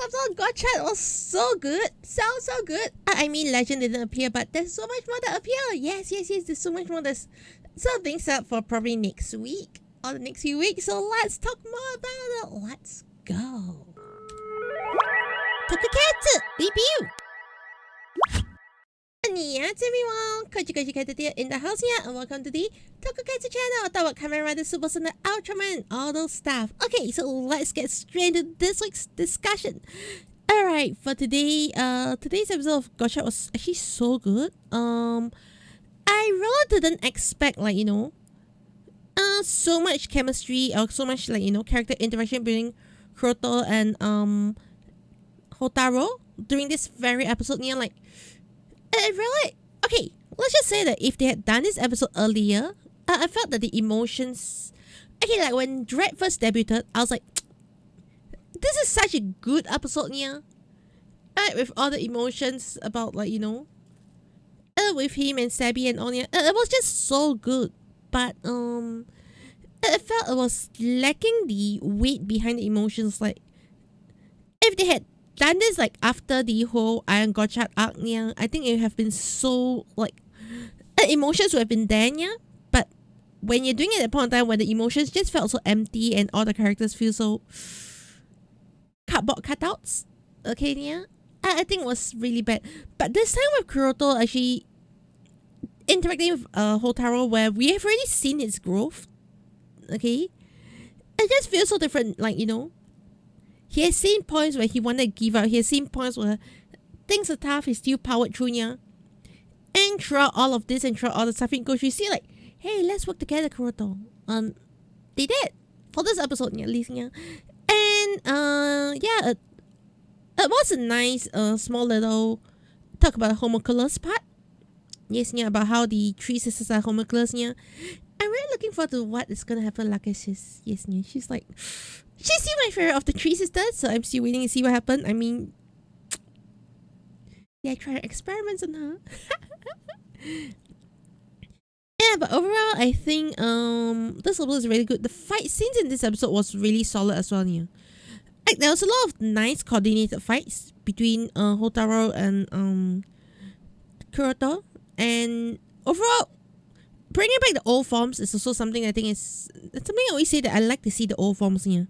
episode of Gotchard was so good. So good. I mean, Legend didn't appear, but there's so much more that appear. Yes. There's so much more. There's some things up for probably next week or the next few weeks. So let's talk more about it. Let's go. Tokusatsu review. Yes, everyone. Caturteer in the house here, and welcome to the Tokusatsu channel. I thought Kamen Rider Super Son, Ultraman, all those stuff. Okay, so let's get straight into this week's discussion. Alright, for today, today's episode of Gotchard was actually so good. I really didn't expect, so much chemistry or so much, character interaction between Kuroto and, Hotaro during this very episode. Okay, let's just say that if they had done this episode earlier, I felt that the emotions... Okay, like when Dread first debuted, I was like, this is such a good episode, yeah. Right, with all the emotions about, with him and Sabi and all, yeah. It was just so good. But, I felt it was lacking the weight behind the emotions. Like, if they had done this after the whole Iron Gotchard arc, yeah, I think it would have been so emotions would have been there, yeah. But when you're doing it at a point in time where the emotions just felt so empty and all the characters feel so cardboard cutouts, okay, yeah, I think it was really bad. But this time with Kuroto actually interacting with Hotaro, where we have already seen its growth, okay, it just feels so different. He has seen points where he wanted to give up. He has seen points where things are tough. He's still powered through, yeah. And throughout all of this and throughout all the suffering goes, you see hey, let's work together, Kuroto. They did for this episode, yeah, at least, yeah. And yeah, it was a nice small little talk about the homunculus part. Yes, yeah, about how the three sisters are homunculus, yeah. I'm really looking forward to what is gonna happen. She's still my favorite of the three sisters, so I'm still waiting to see what happened. I mean, yeah, I tried experiments on her. Yeah, but overall, I think this episode is really good. The fight scenes in this episode was really solid as well. Yeah, there was a lot of nice coordinated fights between Hotaro and Kuroto, and overall, bringing back the old forms is also something I think it's something I always say that I like to see the old forms here.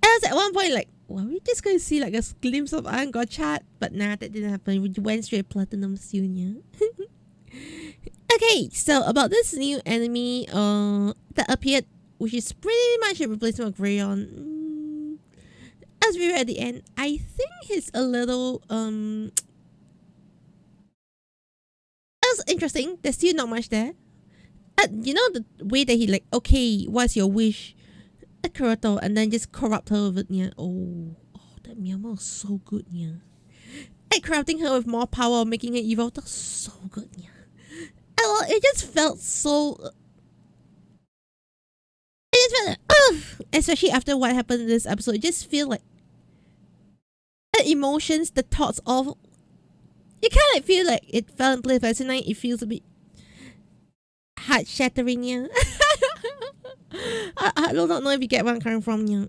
I was at one point well, we're just going to see a glimpse of Iron Gotchard, but nah, that didn't happen. We went straight Platinum soon, yeah. Okay, so about this new enemy that appeared, which is pretty much a replacement of Rayon. As we were at the end, I think he's a little that's interesting. There's still not much there. The way that he okay, what's your wish? Kuroto, and then just corrupt her with it, yeah. Oh, that Miyama was so good, yeah. Corrupting her with more power, making her evil, that was so good, yeah. It just felt so... It just felt especially after what happened in this episode, it just feel like the emotions, the thoughts of... You kind of feel like it fell in place, but tonight it feels a bit heart-shattering, yeah. I don't know if you get where I'm coming from, yeah.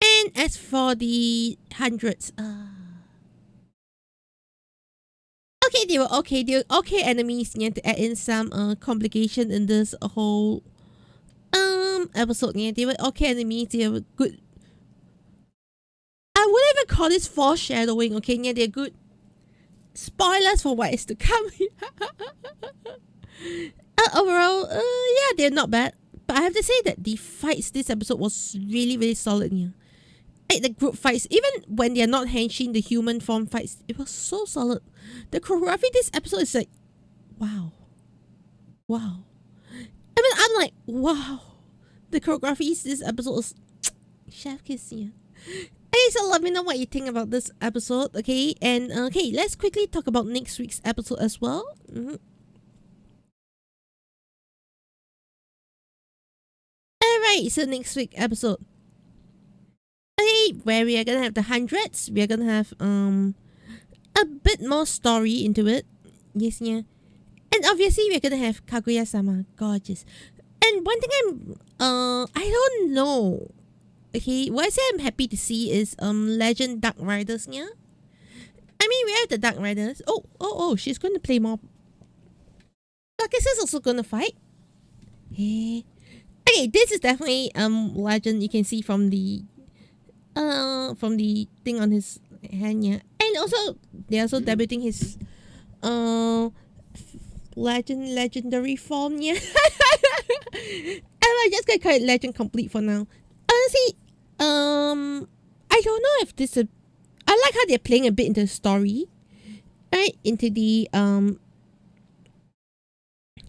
And as for the hundreds, okay, they were okay enemies, yeah, to add in some complication in this whole episode, yeah. They were okay enemies, they were good. I wouldn't even call this foreshadowing, okay, yeah, they're good spoilers for what is to come. Overall, yeah, they're not bad. But I have to say that the fights this episode was really, really solid. Yeah, the group fights, even when they're not henshin, the human form fights, it was so solid. The choreography this episode is wow. I mean, I'm wow. The choreography this episode is chef kiss. Yeah. Hey, so let me know what you think about this episode, okay? And okay, let's quickly talk about next week's episode as well. Alright, so next week's episode. Okay, where we are gonna have the hundreds, we are gonna have a bit more story into it. Yes, yeah. And obviously we're gonna have Kaguya-sama, gorgeous. And one thing I don't know Okay, what I say I'm happy to see is Legend Dark Riders, yeah. I mean, we have the Dark Riders. Oh, she's going to play more. I guess she's also going to fight. Hey. Okay, this is definitely Legend. You can see from the thing on his hand, yeah. And also they're also debuting his legendary form, yeah. I'm just gonna call it Legend Complete for now. Honestly, I don't know if this I like how they're playing a bit into the story, right? Into the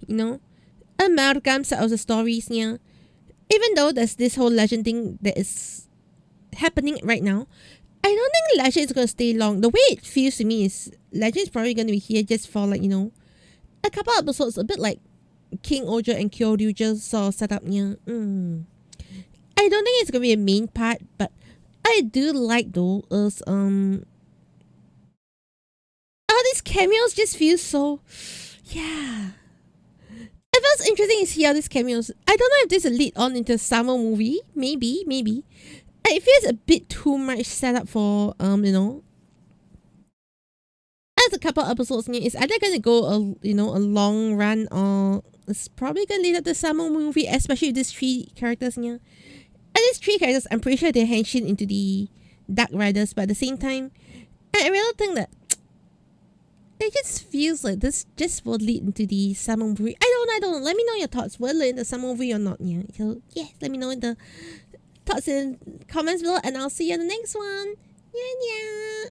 you know, amalgams of the stories, yeah. Even though there's this whole Legend thing that is happening right now, I don't think Legend is gonna stay long. The way it feels to me is Legend is probably gonna be here just for like, a couple episodes, a bit like King Oja and Kyoryu just sort of set up, yeah. I don't think it's gonna be a main part, but I do like those all these cameos just feel so, yeah. It feels interesting to see all these cameos. I don't know if this is a lead on into a summer movie. Maybe. It feels a bit too much setup for as a couple episodes. It's either gonna go a long run, or it's probably gonna lead up the summer movie, especially with these three characters. And these three characters, I'm pretty sure they're henshin into the Dark Riders, but at the same time, I really think that it just feels like this just will lead into the summer movie. I don't. Let me know your thoughts. Will it lead into the summer movie or not? Yeah. So let me know in the thoughts in comments below, and I'll see you in the next one. Yeah.